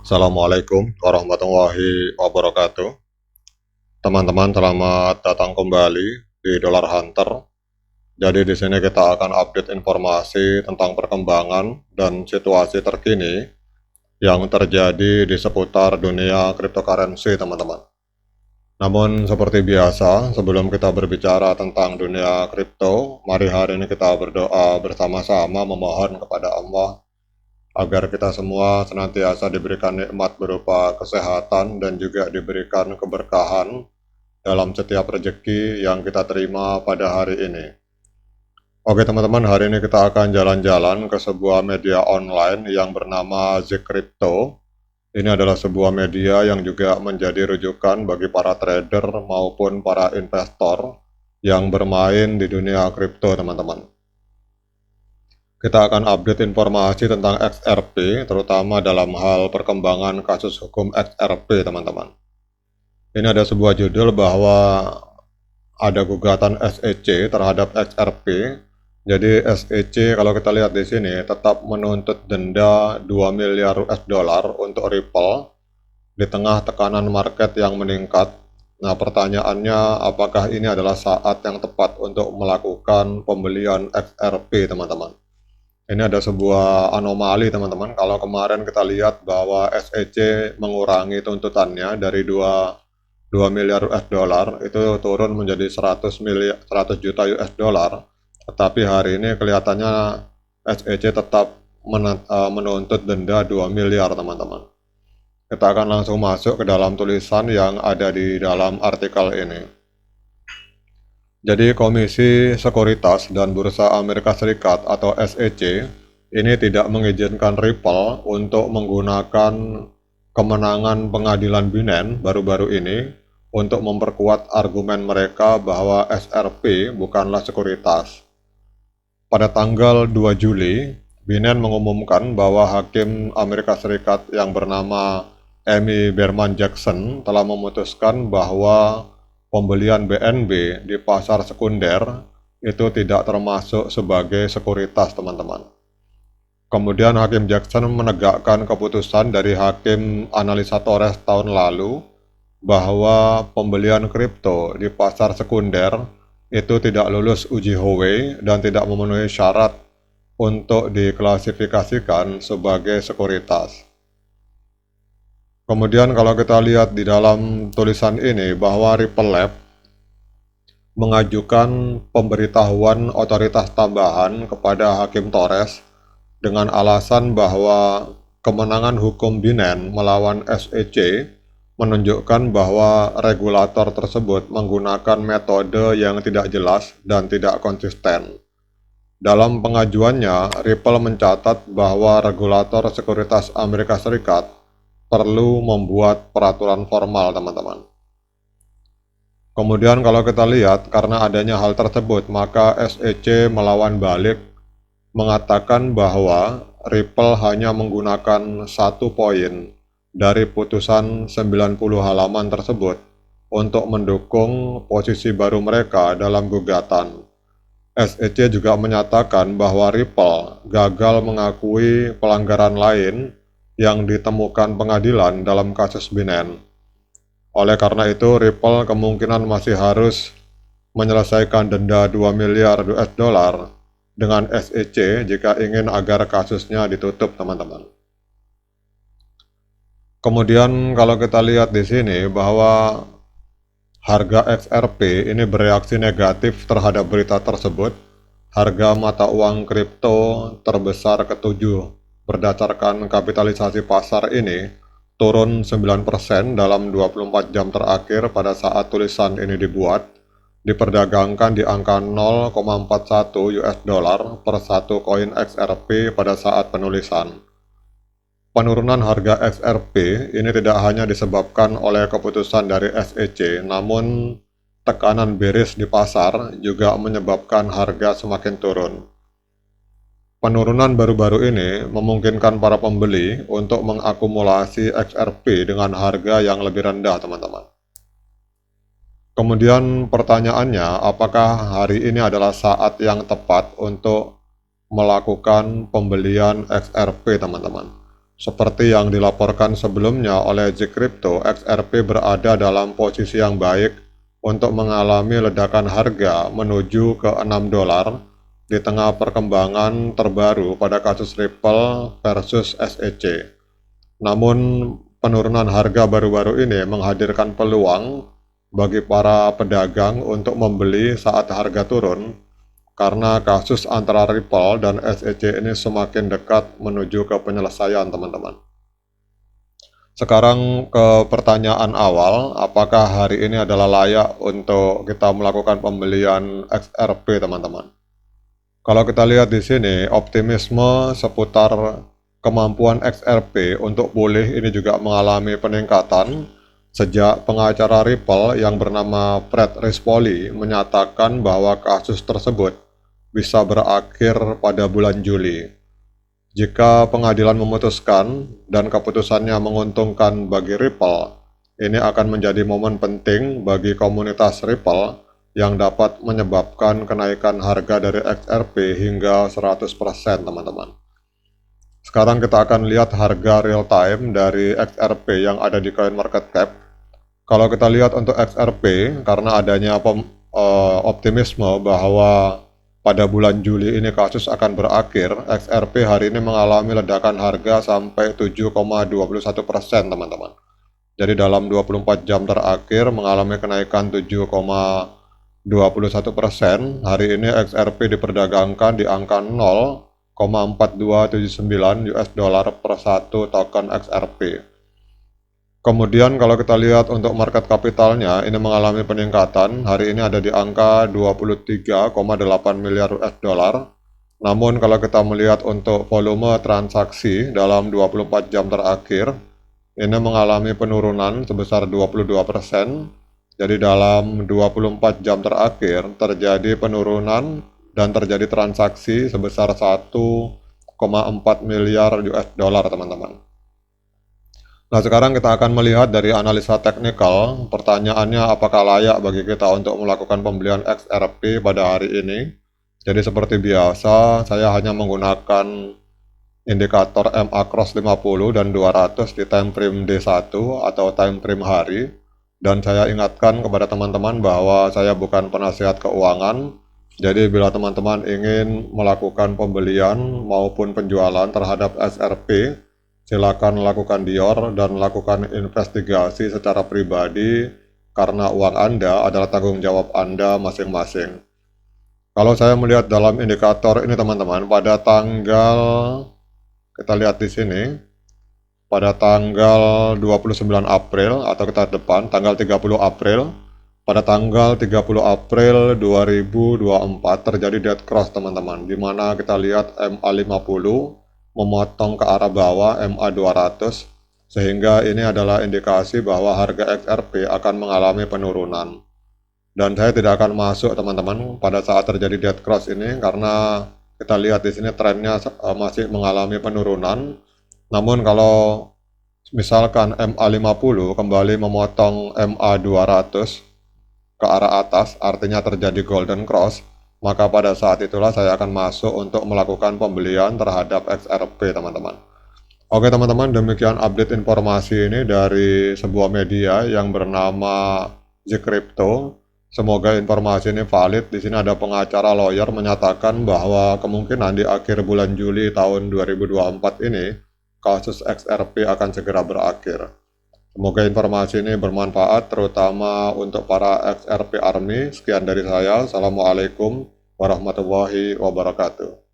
Assalamualaikum warahmatullahi wabarakatuh. Teman-teman, selamat datang kembali di Dollar Hunter. Jadi di sini kita akan update informasi tentang perkembangan dan situasi terkini yang terjadi di seputar dunia cryptocurrency, teman-teman. Namun seperti biasa, sebelum kita berbicara tentang dunia kripto, mari hari ini kita berdoa bersama-sama memohon kepada Allah agar kita semua senantiasa diberikan nikmat berupa kesehatan dan juga diberikan keberkahan dalam setiap rezeki yang kita terima pada hari ini. Oke teman-teman, hari ini kita akan jalan-jalan ke sebuah media online yang bernama Zcrypto. Ini adalah sebuah media yang juga menjadi rujukan bagi para trader maupun para investor yang bermain di dunia kripto, teman-teman. Kita akan update informasi tentang XRP, terutama dalam hal perkembangan kasus hukum XRP, teman-teman. Ini ada sebuah judul bahwa ada gugatan SEC terhadap XRP. Jadi SEC kalau kita lihat di sini tetap menuntut denda 2 miliar US dollar untuk Ripple di tengah tekanan market yang meningkat. Nah, pertanyaannya apakah ini adalah saat yang tepat untuk melakukan pembelian XRP, teman-teman? Ini ada sebuah anomali, teman-teman. Kalau kemarin kita lihat bahwa SEC mengurangi tuntutannya dari 2 miliar US dollar itu turun menjadi 100 juta US dollar. Tetapi hari ini kelihatannya SEC tetap menuntut denda 2 miliar, teman-teman. Kita akan langsung masuk ke dalam tulisan yang ada di dalam artikel ini. Jadi Komisi Sekuritas dan Bursa Amerika Serikat atau SEC ini tidak mengizinkan Ripple untuk menggunakan kemenangan pengadilan Binance baru-baru ini untuk memperkuat argumen mereka bahwa XRP bukanlah sekuritas. Pada tanggal 2 Juli, Binance mengumumkan bahwa hakim Amerika Serikat yang bernama Amy Berman Jackson telah memutuskan bahwa pembelian BNB di pasar sekunder itu tidak termasuk sebagai sekuritas, teman-teman. Kemudian Hakim Jackson menegakkan keputusan dari Hakim Analisa Torres tahun lalu bahwa pembelian kripto di pasar sekunder itu tidak lulus uji Howey dan tidak memenuhi syarat untuk diklasifikasikan sebagai sekuritas. Kemudian kalau kita lihat di dalam tulisan ini bahwa Ripple Lab mengajukan pemberitahuan otoritas tambahan kepada Hakim Torres dengan alasan bahwa kemenangan hukum Binance melawan SEC menunjukkan bahwa regulator tersebut menggunakan metode yang tidak jelas dan tidak konsisten. Dalam pengajuannya, Ripple mencatat bahwa regulator sekuritas Amerika Serikat perlu membuat peraturan formal, teman-teman. Kemudian kalau kita lihat, karena adanya hal tersebut, maka SEC melawan balik, mengatakan bahwa Ripple hanya menggunakan satu poin dari putusan 90 halaman tersebut untuk mendukung posisi baru mereka dalam gugatan. SEC juga menyatakan bahwa Ripple gagal mengakui pelanggaran lain yang ditemukan pengadilan dalam kasus Binance. Oleh karena itu, Ripple kemungkinan masih harus menyelesaikan denda 2 miliar US dollar dengan SEC jika ingin agar kasusnya ditutup, teman-teman. Kemudian kalau kita lihat di sini bahwa harga XRP ini bereaksi negatif terhadap berita tersebut. Harga mata uang kripto terbesar ketujuh berdasarkan kapitalisasi pasar ini turun 9% dalam 24 jam terakhir pada saat tulisan ini dibuat, diperdagangkan di angka 0,41 US dollar per satu koin XRP pada saat penulisan. Penurunan harga XRP ini tidak hanya disebabkan oleh keputusan dari SEC, namun tekanan bearish di pasar juga menyebabkan harga semakin turun. Penurunan baru-baru ini memungkinkan para pembeli untuk mengakumulasi XRP dengan harga yang lebih rendah, teman-teman. Kemudian pertanyaannya, apakah hari ini adalah saat yang tepat untuk melakukan pembelian XRP, teman-teman? Seperti yang dilaporkan sebelumnya oleh Zcrypto, XRP berada dalam posisi yang baik untuk mengalami ledakan harga menuju ke $6 di tengah perkembangan terbaru pada kasus Ripple versus SEC. Namun, penurunan harga baru-baru ini menghadirkan peluang bagi para pedagang untuk membeli saat harga turun, karena kasus antara Ripple dan SEC ini semakin dekat menuju ke penyelesaian, teman-teman. Sekarang ke pertanyaan awal, apakah hari ini adalah layak untuk kita melakukan pembelian XRP, teman-teman? Kalau kita lihat di sini, optimisme seputar kemampuan XRP untuk pulih ini juga mengalami peningkatan sejak pengacara Ripple yang bernama Fred Rispoli menyatakan bahwa kasus tersebut bisa berakhir pada bulan Juli. Jika pengadilan memutuskan dan keputusannya menguntungkan bagi Ripple, ini akan menjadi momen penting bagi komunitas Ripple yang dapat menyebabkan kenaikan harga dari XRP hingga 100%, teman-teman. Sekarang kita akan lihat harga real time dari XRP yang ada di CoinMarketCap. Kalau kita lihat untuk XRP, karena adanya optimisme bahwa pada bulan Juli ini kasus akan berakhir, XRP hari ini mengalami ledakan harga sampai 7,21%, teman-teman. Jadi dalam 24 jam terakhir mengalami kenaikan 7,21%. Hari ini XRP diperdagangkan di angka 0,4279 US dollar per satu token XRP. Kemudian kalau kita lihat untuk market kapitalnya, ini mengalami peningkatan. Hari ini ada di angka 23,8 miliar US dollar. Namun kalau kita melihat untuk volume transaksi dalam 24 jam terakhir, ini mengalami penurunan sebesar 22%. Jadi dalam 24 jam terakhir terjadi penurunan dan terjadi transaksi sebesar 1,4 miliar US dollar, teman-teman. Nah, sekarang kita akan melihat dari analisa teknikal. Pertanyaannya, apakah layak bagi kita untuk melakukan pembelian XRP pada hari ini? Jadi seperti biasa, saya hanya menggunakan indikator MA Cross 50 dan 200 di time frame D1 atau time frame hari. Dan saya ingatkan kepada teman-teman bahwa saya bukan penasihat keuangan. Jadi bila teman-teman ingin melakukan pembelian maupun penjualan terhadap XRP, silakan lakukan dior dan lakukan investigasi secara pribadi karena uang Anda adalah tanggung jawab Anda masing-masing. Kalau saya melihat dalam indikator ini, teman-teman, pada tanggal, kita lihat di sini, pada tanggal 29 April atau kita depan, tanggal 30 April, pada tanggal 30 April 2024 terjadi dead cross, teman-teman, di mana kita lihat MA50 memotong ke arah bawah MA200, sehingga ini adalah indikasi bahwa harga XRP akan mengalami penurunan. Dan saya tidak akan masuk, teman-teman, pada saat terjadi dead cross ini karena kita lihat di sini trennya masih mengalami penurunan. Namun kalau misalkan MA50 kembali memotong MA200 ke arah atas, artinya terjadi golden cross, maka pada saat itulah saya akan masuk untuk melakukan pembelian terhadap XRP, teman-teman. Oke, teman-teman, demikian update informasi ini dari sebuah media yang bernama Zcrypto. Semoga informasi ini valid. Di sini ada pengacara lawyer menyatakan bahwa kemungkinan di akhir bulan Juli tahun 2024 ini kasus XRP akan segera berakhir. Semoga informasi ini bermanfaat terutama untuk para XRP Army. Sekian dari saya. Assalamualaikum warahmatullahi wabarakatuh.